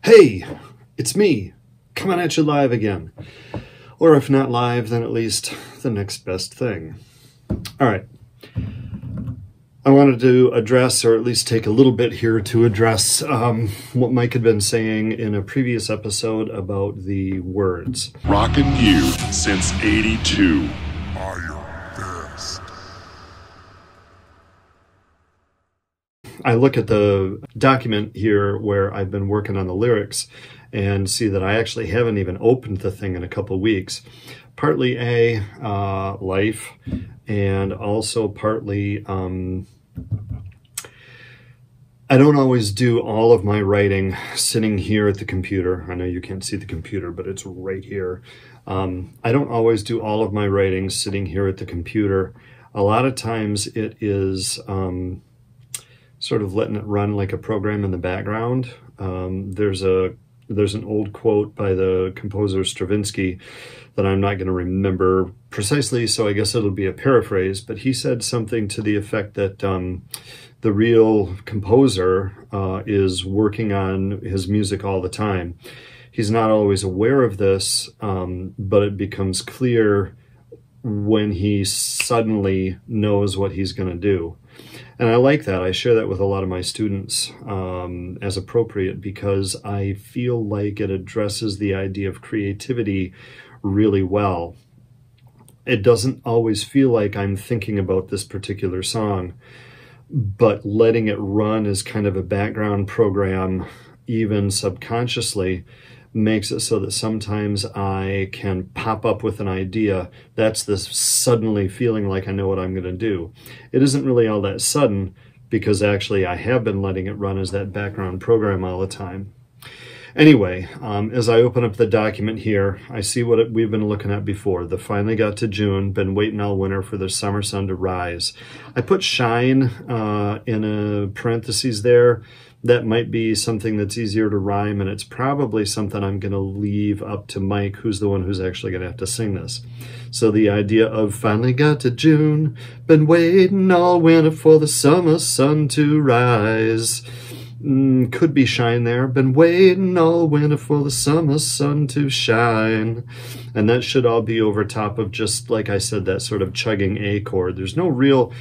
Hey, it's me, coming at you live again. Or if not live, then at least the next best thing. All right. I wanted to address, or at least take a little bit here to address what Mike had been saying in a previous episode about the words. Rockin' you since '82. IronFist. I look at the document here where I've been working on the lyrics and see that I actually haven't even opened the thing in a couple weeks. Partly life, and also partly I don't always do all of my writing sitting here at the computer. I know you can't see the computer, but it's right here. I don't always do all of my writing sitting here at the computer. A lot of times it is sort of letting it run like a program in the background. There's an old quote by the composer Stravinsky that I'm not going to remember precisely, so I guess it'll be a paraphrase, but he said something to the effect that the real composer is working on his music all the time. He's not always aware of this, but it becomes clear when he suddenly knows what he's going to do. And I like that. I share that with a lot of my students as appropriate, because I feel like it addresses the idea of creativity really well. It doesn't always feel like I'm thinking about this particular song, but letting it run as kind of a background program, even subconsciously, makes it so that sometimes I can pop up with an idea. That's this suddenly feeling like I know what I'm going to do. It isn't really all that sudden, because actually I have been letting it run as that background program all the time. Anyway, as I open up the document here, I see what we've been looking at before. The finally got to June, been waiting all winter for the summer sun to rise. I put shine in a parentheses there. That might be something that's easier to rhyme, and it's probably something I'm going to leave up to Mike, who's the one who's actually going to have to sing this. So the idea of finally got to June, been waiting all winter for the summer sun to rise. Could be shine there. Been waiting all winter for the summer sun to shine. And that should all be over top of, just like I said, that sort of chugging A chord. There's no real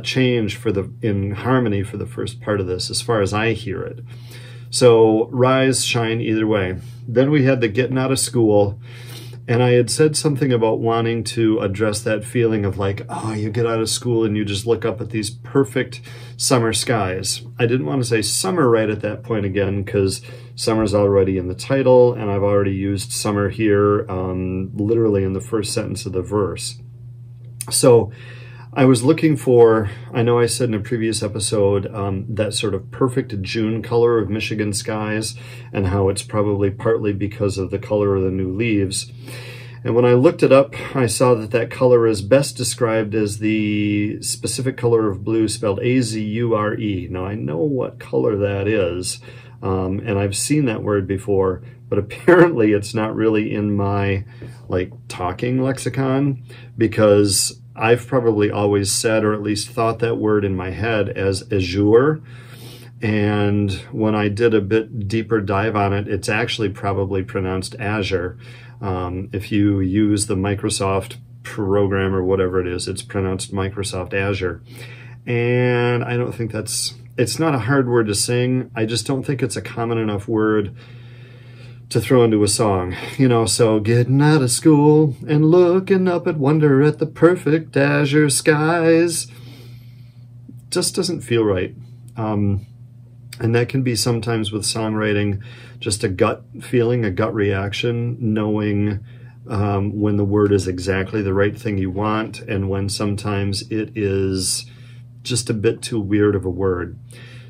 change in harmony for the first part of this as far as I hear it. So rise, shine, either way. Then we had the getting out of school. And I had said something about wanting to address that feeling of like, oh, you get out of school and you just look up at these perfect summer skies. I didn't want to say summer right at that point again, because summer's already in the title, and I've already used summer here literally in the first sentence of the verse. So I was looking for, I know I said in a previous episode, that sort of perfect June color of Michigan skies, and how it's probably partly because of the color of the new leaves. And when I looked it up, I saw that that color is best described as the specific color of blue spelled A-Z-U-R-E. Now I know what color that is, and I've seen that word before, but apparently it's not really in my talking lexicon, because I've probably always said, or at least thought that word in my head as azure. And when I did a bit deeper dive on it, it's actually probably pronounced azure. If you use the Microsoft program or whatever it is, it's pronounced Microsoft Azure. And I don't think it's not a hard word to sing. I just don't think it's a common enough word to throw into a song, so getting out of school and looking up at wonder at the perfect azure skies just doesn't feel right. And that can be sometimes with songwriting, just a gut feeling, a gut reaction, knowing when the word is exactly the right thing you want, and when sometimes it is just a bit too weird of a word.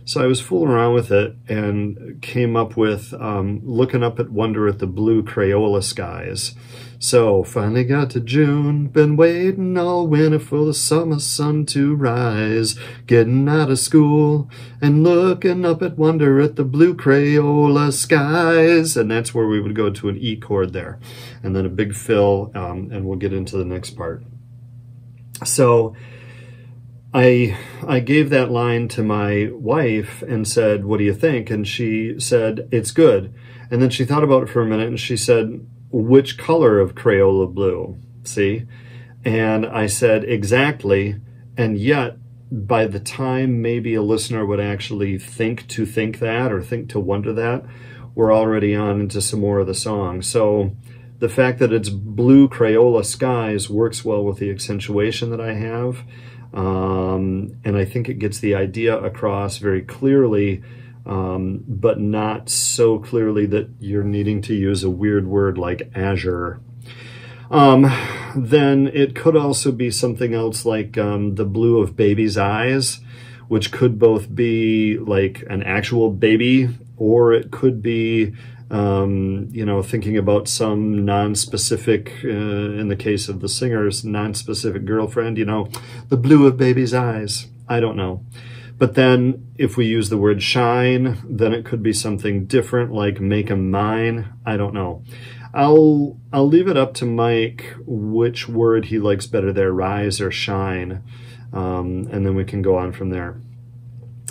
So I was fooling around with it and came up with looking up at wonder at the blue Crayola skies. So finally got to June, been waiting all winter for the summer sun to rise, getting out of school and looking up at wonder at the blue Crayola skies. And that's where we would go to an E chord there, and then a big fill, and we'll get into the next part. So I gave that line to my wife and said, "What do you think?" And she said, "It's good." And then she thought about it for a minute and she said, "Which color of Crayola blue?" See? And I said, "Exactly." And yet, by the time maybe a listener would actually think that or think to wonder that, we're already on into some more of the song. So the fact that it's blue Crayola skies works well with the accentuation that I have. And I think it gets the idea across very clearly, but not so clearly that you're needing to use a weird word like azure. Then it could also be something else like the blue of baby's eyes, which could both be like an actual baby, or it could be thinking about some non-specific, in the case of the singer's non-specific girlfriend, the blue of baby's eyes. I don't know. But then if we use the word shine, then it could be something different, like make 'em mine. I don't know. I'll leave it up to Mike which word he likes better there, rise or shine, and then we can go on from there.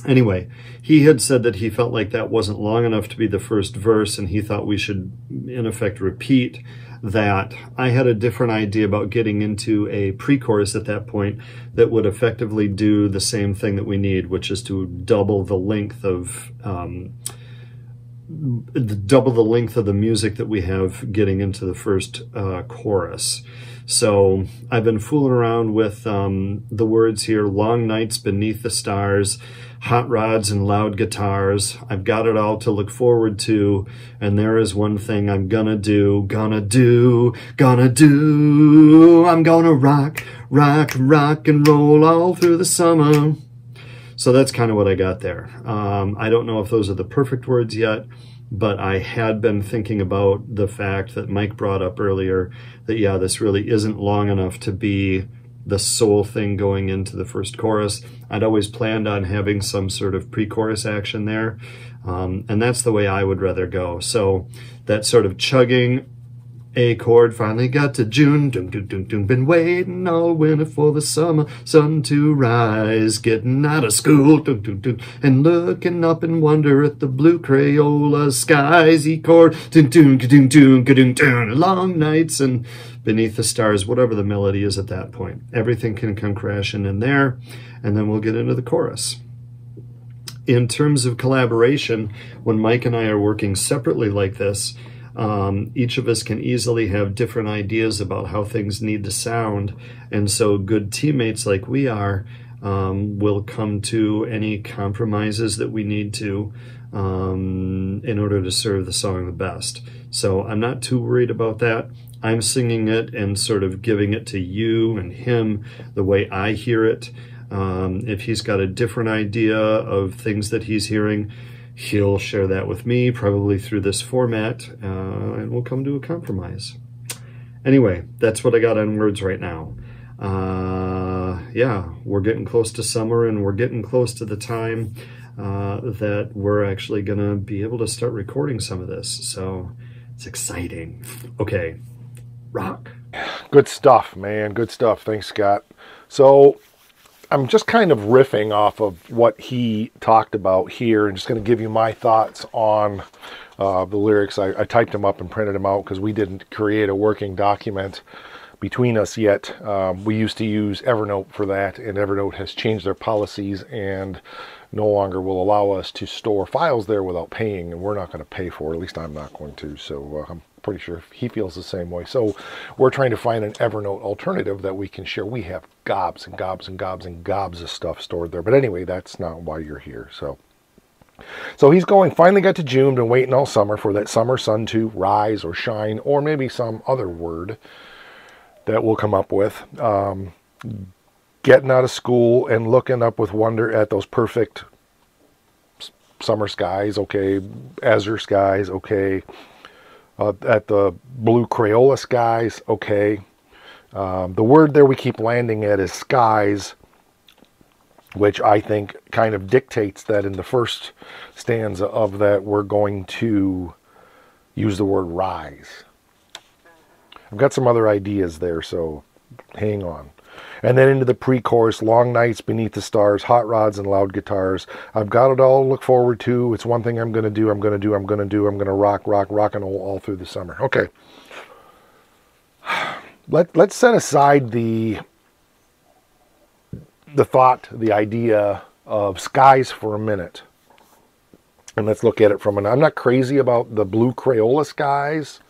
Anyway, he had said that he felt like that wasn't long enough to be the first verse, and he thought we should, in effect, repeat that. I had a different idea about getting into a pre-chorus at that point that would effectively do the same thing that we need, which is to double the length of the music that we have getting into the first chorus. So I've been fooling around with the words here: long nights beneath the stars, hot rods and loud guitars. I've got it all to look forward to, and there is one thing I'm gonna do. I'm gonna rock and roll all through the summer. So that's kind of what I got there. I don't know if those are the perfect words yet, but I had been thinking about the fact that Mike brought up earlier that, yeah, this really isn't long enough to be the sole thing going into the first chorus. I'd always planned on having some sort of pre-chorus action there, and that's the way I would rather go. So that sort of chugging A chord, finally got to June, been waiting all winter for the summer sun to rise, getting out of school, and looking up in wonder at the blue Crayola skies. E chord, long nights and beneath the stars, whatever the melody is at that point. Everything can come crashing in there, and then we'll get into the chorus. In terms of collaboration, when Mike and I are working separately like this, each of us can easily have different ideas about how things need to sound, and so good teammates like we are will come to any compromises that we need to in order to serve the song the best. So I'm not too worried about that. I'm singing it and sort of giving it to you and him the way I hear it. If he's got a different idea of things that he's hearing, he'll share that with me, probably through this format, and we'll come to a compromise. Anyway, that's what I got on words right now. Yeah, we're getting close to summer, and we're getting close to the time that we're actually going to be able to start recording some of this. So it's exciting. Okay, rock. Good stuff, man. Good stuff. Thanks, Scott. So I'm just kind of riffing off of what he talked about here and just going to give you my thoughts on the lyrics. I typed them up and printed them out because we didn't create a working document between us yet. We used to use Evernote for that, and Evernote has changed their policies and no longer will allow us to store files there without paying, and we're not going to pay for it. At least I'm not going to, so I'm pretty sure he feels the same way. So we're trying to find an Evernote alternative that we can share. We have gobs and gobs and gobs and gobs of stuff stored there. But anyway, that's not why you're here. So he's going, finally got to June, been waiting all summer for that summer sun to rise or shine, or maybe some other word that we'll come up with. Getting out of school and looking up with wonder at those perfect summer skies, okay, azure skies, okay, at the blue Crayola skies, okay. The word there we keep landing at is skies, which I think kind of dictates that in the first stanza of that we're going to use the word rise. I've got some other ideas there, so hang on. And then into the pre-chorus, long nights beneath the stars, hot rods and loud guitars. I've got it all to look forward to. It's one thing I'm going to do, I'm going to rock and roll all through the summer. Okay. Let's set aside the thought, the idea of skies for a minute. And let's look at it from I'm not crazy about the blue Crayola skies.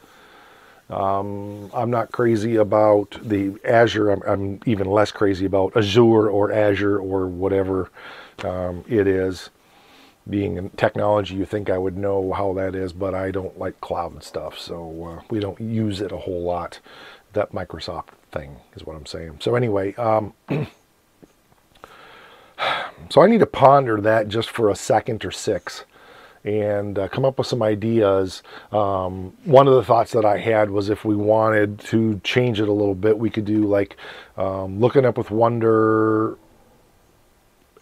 I'm not crazy about the azure. I'm even less crazy about azure or azure or whatever it is. Being in technology, you think I would know how that is, but I don't like cloud and stuff, so we don't use it a whole lot. That Microsoft thing is what I'm saying. So anyway, so I need to ponder that just for a second or six and come up with some ideas. One of the thoughts that I had was if we wanted to change it a little bit, we could do like looking up with wonder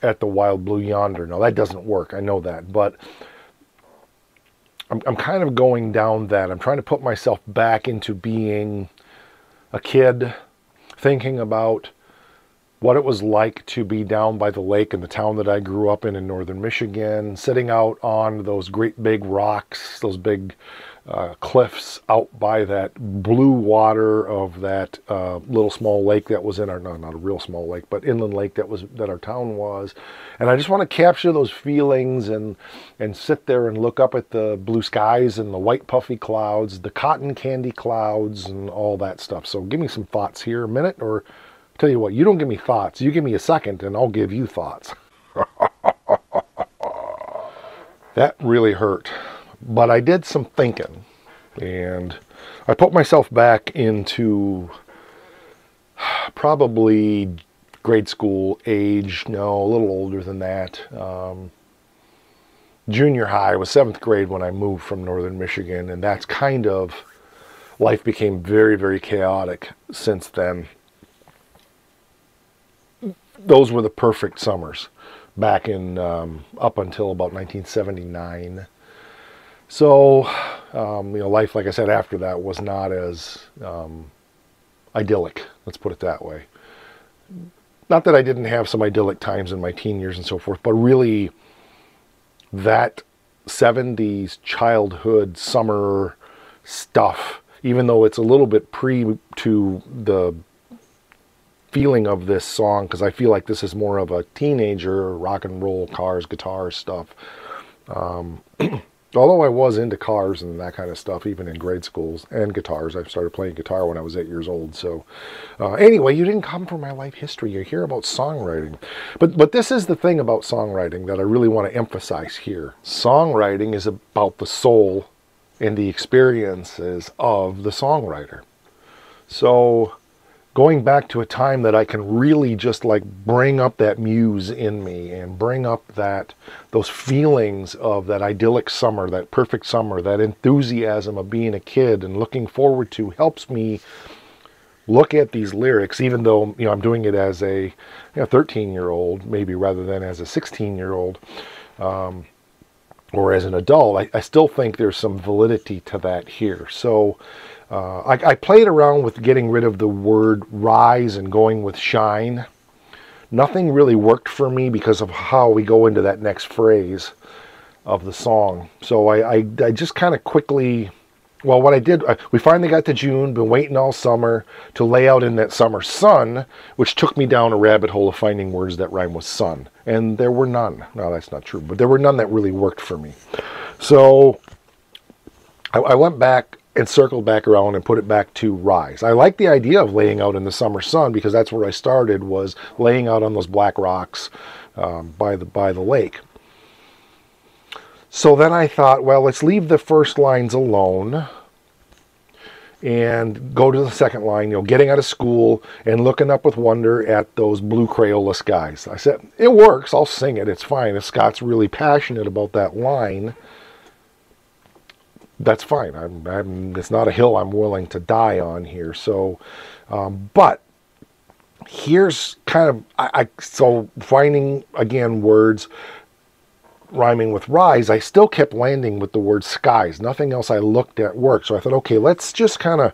at the wild blue yonder. No, that doesn't work. I know that, but I'm kind of going down that. I'm trying to put myself back into being a kid, thinking about what it was like to be down by the lake in the town that I grew up in northern Michigan, sitting out on those great big rocks, those big cliffs out by that blue water of that little small lake that was in our, no, not a real small lake, but inland lake that our town was. And I just want to capture those feelings and sit there and look up at the blue skies and the white puffy clouds, the cotton candy clouds and all that stuff. So give me some thoughts here a minute, or tell you what, you don't give me thoughts, you give me a second and I'll give you thoughts. That really hurt. But I did some thinking, and I put myself back into probably grade school age, no, a little older than that. Junior high, I was 7th grade when I moved from northern Michigan, and that's kind of, life became very, very chaotic since then. Those were the perfect summers back in, up until about 1979. So, life, like I said, after that was not as idyllic, let's put it that way. Not that I didn't have some idyllic times in my teen years and so forth, but really that 70s childhood summer stuff, even though it's a little bit pre to the feeling of this song, because I feel like this is more of a teenager rock and roll, cars, guitars stuff. Although I was into cars and that kind of stuff, even in grade schools, and guitars. I started playing guitar when I was 8 years old. So anyway, you didn't come from my life history. You hear about songwriting. But this is the thing about songwriting that I really want to emphasize here. Songwriting is about the soul and the experiences of the songwriter. So going back to a time that I can really just like bring up that muse in me and bring up those feelings of that idyllic summer, that perfect summer, that enthusiasm of being a kid and looking forward to, helps me look at these lyrics, even though I'm doing it as a 13-year-old, maybe rather than as a 16-year-old or as an adult. I still think there's some validity to that here. So I played around with getting rid of the word rise and going with shine. Nothing really worked for me because of how we go into that next phrase of the song. So I just kind of quickly, well, what I did, we finally got to June, been waiting all summer to lay out in that summer sun, which took me down a rabbit hole of finding words that rhyme with sun. And there were none. No, that's not true, but there were none that really worked for me. So I went back and circled back around and put it back to rise. I like the idea of laying out in the summer sun because that's where I started, was laying out on those black rocks by the lake. So then I thought, well, let's leave the first lines alone and go to the second line, getting out of school and looking up with wonder at those blue Crayola skies. I said, it works, I'll sing it, it's fine. If Scott's really passionate about that line, that's fine. It's not a hill I'm willing to die on here. So, but here's kind of, so finding, again, words rhyming with rise, I still kept landing with the word skies. Nothing else I looked at worked. So I thought, okay, let's just kind of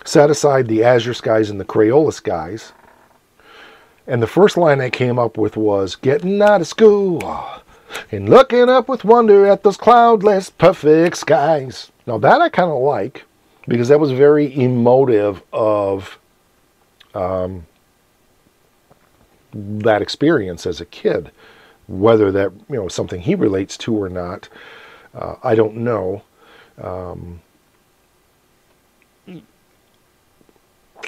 set aside the azure skies and the Crayola skies And the first line I came up with was, getting out of school and looking up with wonder at those cloudless, perfect skies. Now that I kind of like, because that was very emotive of that experience as a kid. Whether that, is something he relates to or not, I don't know.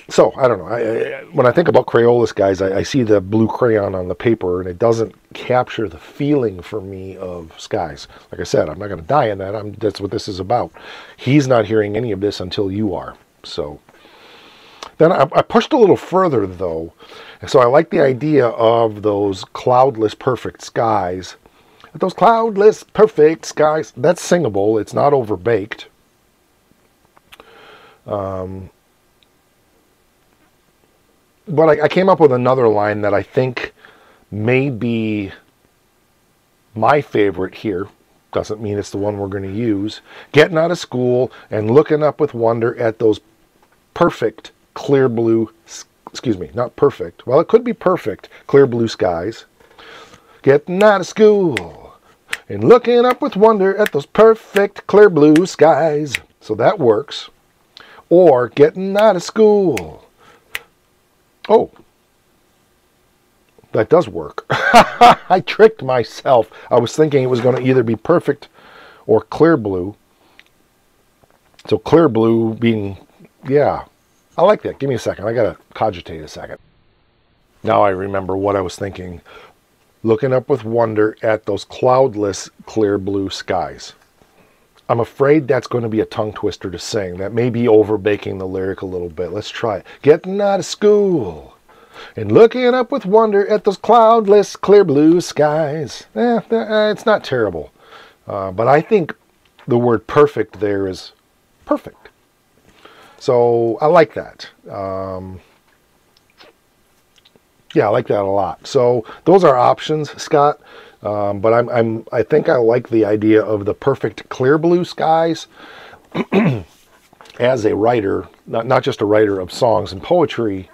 So, I don't know. When I think about Crayola skies, I see the blue crayon on the paper, and it doesn't capture the feeling for me of skies. Like I said, I'm not going to die in that. That's what this is about. He's not hearing any of this until you are. So, then I pushed a little further, though. And so I like the idea of those cloudless, perfect skies. Those cloudless, perfect skies. That's singable. It's not overbaked. But I came up with another line that I think may be my favorite here. Doesn't mean it's the one we're going to use. Getting out of school and looking up with wonder at those perfect, clear blue, excuse me, not perfect. Well, it could be perfect, clear blue skies. Getting out of school and looking up with wonder at those perfect, clear blue skies. So that works. Or getting out of school. Oh, that does work. I tricked myself. I was thinking it was going to either be perfect or clear blue. So clear blue being, yeah, I like that. Give me a second. I got to cogitate a second. Now I remember what I was thinking. Looking up with wonder at those cloudless, clear blue skies. I'm afraid that's going to be a tongue twister to sing. That may be overbaking the lyric a little bit. Let's try it. Getting out of school and looking up with wonder at those cloudless, clear blue skies. It's not terrible. But I think the word perfect there is perfect. So I like that. Yeah, I like that a lot. So those are options, Scott. But I think I like the idea of the perfect clear blue skies as a writer, not just a writer of songs and poetry,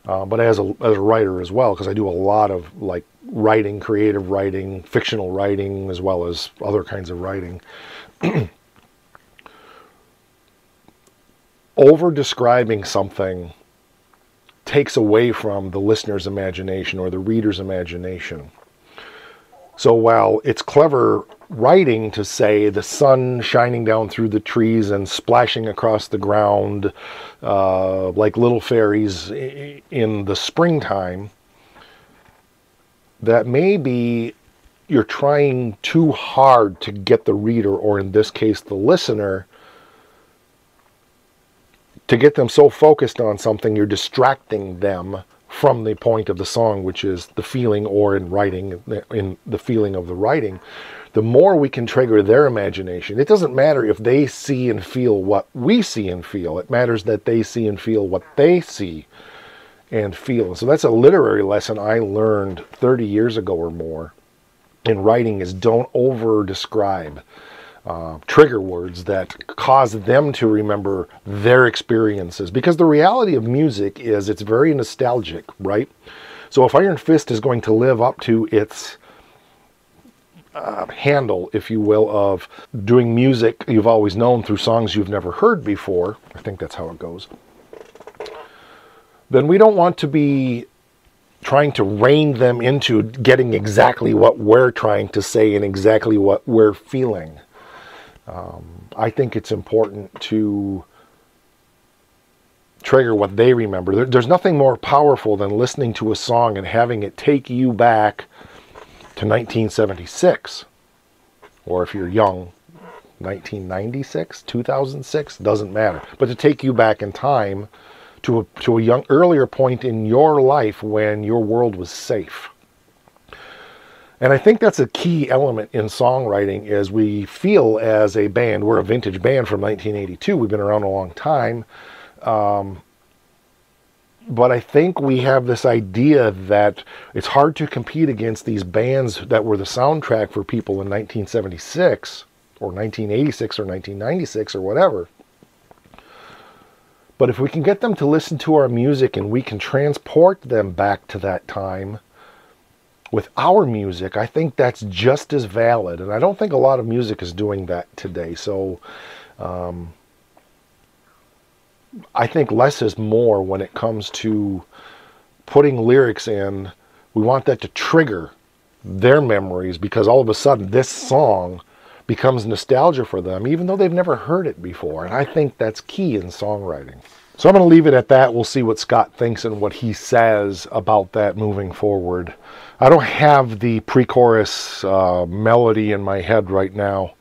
but as a writer as well, because I do a lot of like writing, creative writing, fictional writing, as well as other kinds of writing. Over describing something takes away from the listener's imagination or the reader's imagination. So while it's clever writing to say the sun shining down through the trees and splashing across the ground like little fairies in the springtime, that maybe you're trying too hard to get the reader, or in this case the listener, to get them so focused on something you're distracting them from the point of the song, which is the feeling, or in writing, in the feeling of the writing. The more we can trigger their imagination, it doesn't matter if they see and feel what we see and feel. It matters that they see and feel what they see and feel. So that's a literary lesson I learned 30 years ago or more in writing, is don't over describe. Trigger words that cause them to remember their experiences. Because the reality of music is it's very nostalgic, right? So if Iron Fist is going to live up to its handle, if you will, of doing music you've always known through songs you've never heard before, I think that's how it goes, then we don't want to be trying to rein them into getting exactly what we're trying to say and exactly what we're feeling. I think it's important to trigger what they remember. There's nothing more powerful than listening to a song and having it take you back to 1976. Or if you're young, 1996, 2006, doesn't matter. But to take you back in time to a young, earlier point in your life when your world was safe. And I think that's a key element in songwriting, is we feel as a band, we're a vintage band from 1982, we've been around a long time, but I think we have this idea that it's hard to compete against these bands that were the soundtrack for people in 1976, or 1986, or 1996, or whatever, But if we can get them to listen to our music and we can transport them back to that time with our music, I think that's just as valid. And I don't think a lot of music is doing that today. So I think less is more when it comes to putting lyrics in. We want that to trigger their memories, because all of a sudden this song becomes nostalgia for them, even though they've never heard it before. And I think that's key in songwriting. So I'm going to leave it at that. We'll see what Scott thinks and what he says about that moving forward. I don't have the pre-chorus melody in my head right now,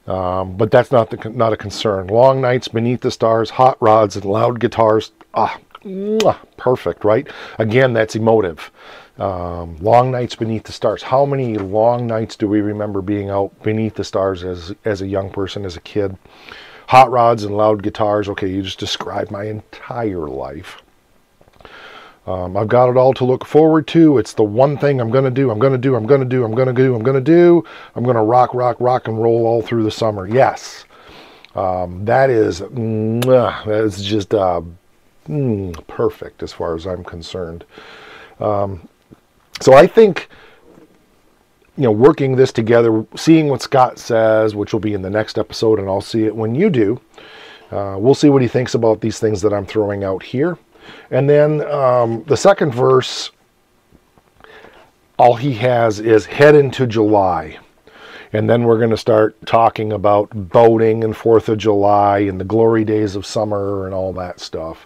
but that's not a concern. Long nights beneath the stars, hot rods and loud guitars. Perfect, right? Again, that's emotive. Long nights beneath the stars. How many long nights do we remember being out beneath the stars as a young person, as a kid? Hot rods and loud guitars. Okay, you just described my entire life. I've got it all to look forward to. It's the one thing I'm going to do. I'm going to do. I'm going to do. I'm going to do. I'm going to do. I'm going to rock, rock, rock and roll all through the summer. Yes. That is just perfect as far as I'm concerned. So I think, working this together, seeing what Scott says, which will be in the next episode, and I'll see it when you do. We'll see what he thinks about these things that I'm throwing out here. And then the second verse, all he has is head into July. And then we're going to start talking about boating and 4th of July and the glory days of summer and all that stuff.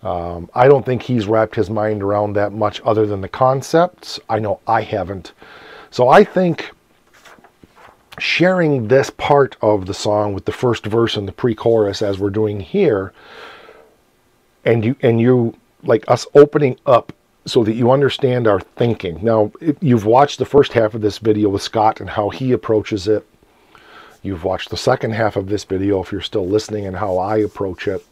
I don't think he's wrapped his mind around that much other than the concepts. I know I haven't. So I think sharing this part of the song with the first verse and the pre-chorus as we're doing here, and you like us opening up so that you understand our thinking. Now, you've watched the first half of this video with Scott and how he approaches it. You've watched the second half of this video, if you're still listening, and how I approach it.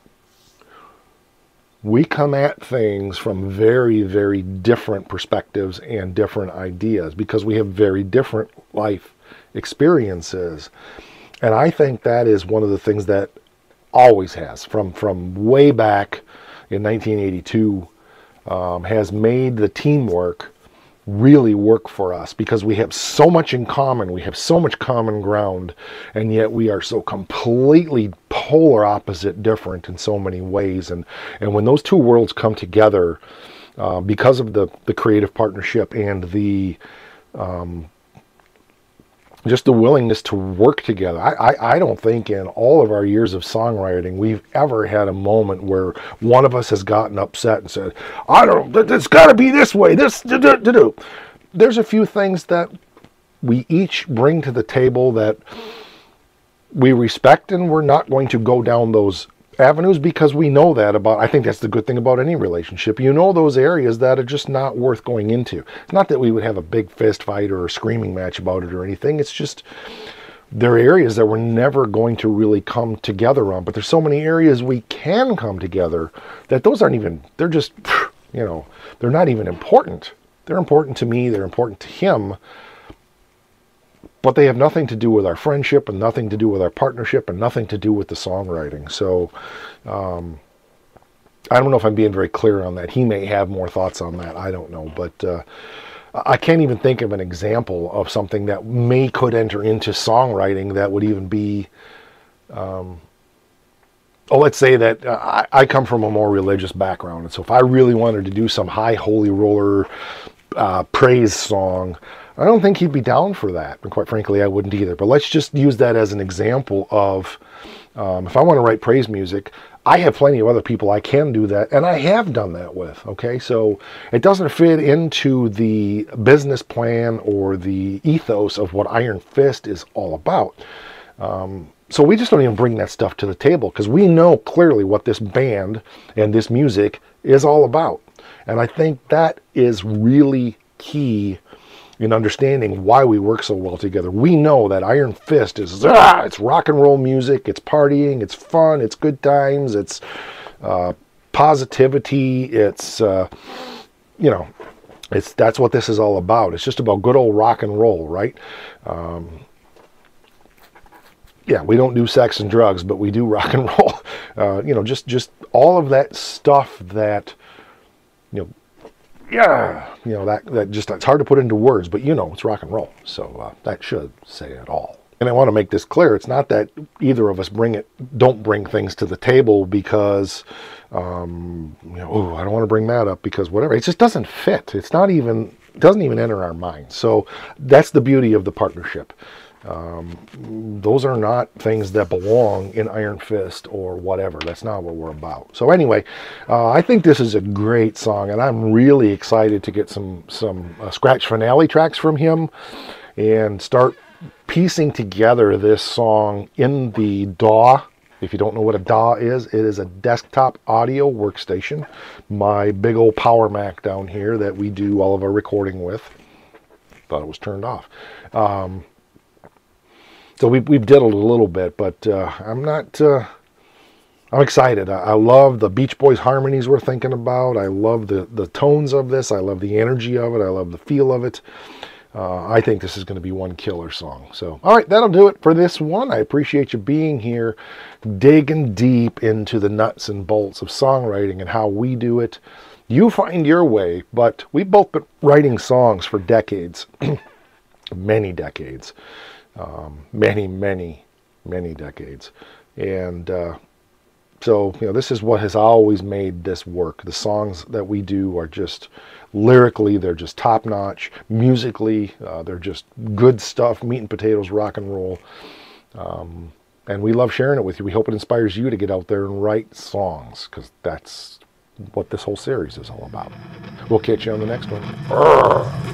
We come at things from very, very different perspectives and different ideas because we have very different life experiences. And I think that is one of the things that always has, from way back in 1982, has made the teamwork really work for us, because we have so much in common, we have so much common ground, and yet we are so completely polar opposite different in so many ways. And when those two worlds come together, because of the creative partnership and the just the willingness to work together. I don't think in all of our years of songwriting we've ever had a moment where one of us has gotten upset and said, I don't know, it's got to be this way, There's a few things that we each bring to the table that we respect, and we're not going to go down those avenues because we know that about, I think that's the good thing about any relationship. You know those areas that are just not worth going into. It's not that we would have a big fist fight or a screaming match about it or anything. It's just there are areas that we're never going to really come together on. But there's so many areas we can come together that those aren't even, they're just, they're not even important. They're important to me, they're important to him, but they have nothing to do with our friendship and nothing to do with our partnership and nothing to do with the songwriting. So I don't know if I'm being very clear on that. He may have more thoughts on that. I don't know. But I can't even think of an example of something that could enter into songwriting that would even be... let's say that I come from a more religious background. And so if I really wanted to do some high holy roller praise song, I don't think he'd be down for that. And quite frankly, I wouldn't either. But let's just use that as an example of if I want to write praise music, I have plenty of other people I can do that, and I have done that with, okay? So it doesn't fit into the business plan or the ethos of what Iron Fist is all about. So we just don't even bring that stuff to the table because we know clearly what this band and this music is all about. And I think that is really key in understanding why we work so well together. We know that Iron Fist is, it's rock and roll music, it's partying, it's fun, it's good times, it's positivity, it's, that's what this is all about. It's just about good old rock and roll, right? Yeah, we don't do sex and drugs, but we do rock and roll. just all of that stuff that, that just, it's hard to put into words, but it's rock and roll. So that should say it all. And I want to make this clear. It's not that either of us don't bring things to the table because, I don't want to bring that up because whatever. It just doesn't fit. It doesn't even enter our minds. So that's the beauty of the partnership. Those are not things that belong in Iron Fist or whatever. That's not what we're about. So anyway, I think this is a great song, and I'm really excited to get some scratch finale tracks from him and start piecing together this song in the DAW. If you don't know what a DAW is, it is a desktop audio workstation. My big old Power Mac down here that we do all of our recording with. Thought it was turned off. So we've diddled a little bit, but I'm excited. I love the Beach Boys harmonies we're thinking about. I love the tones of this. I love the energy of it. I love the feel of it. I think this is going to be one killer song. So, all right, that'll do it for this one. I appreciate you being here, digging deep into the nuts and bolts of songwriting and how we do it. You find your way, but we've both been writing songs for decades, many decades, many decades. And so, this is what has always made this work. The songs that we do are just, lyrically, they're just top-notch. Musically, they're just good stuff, meat and potatoes, rock and roll. And we love sharing it with you. We hope it inspires you to get out there and write songs, because that's what this whole series is all about. We'll catch you on the next one. Arrgh.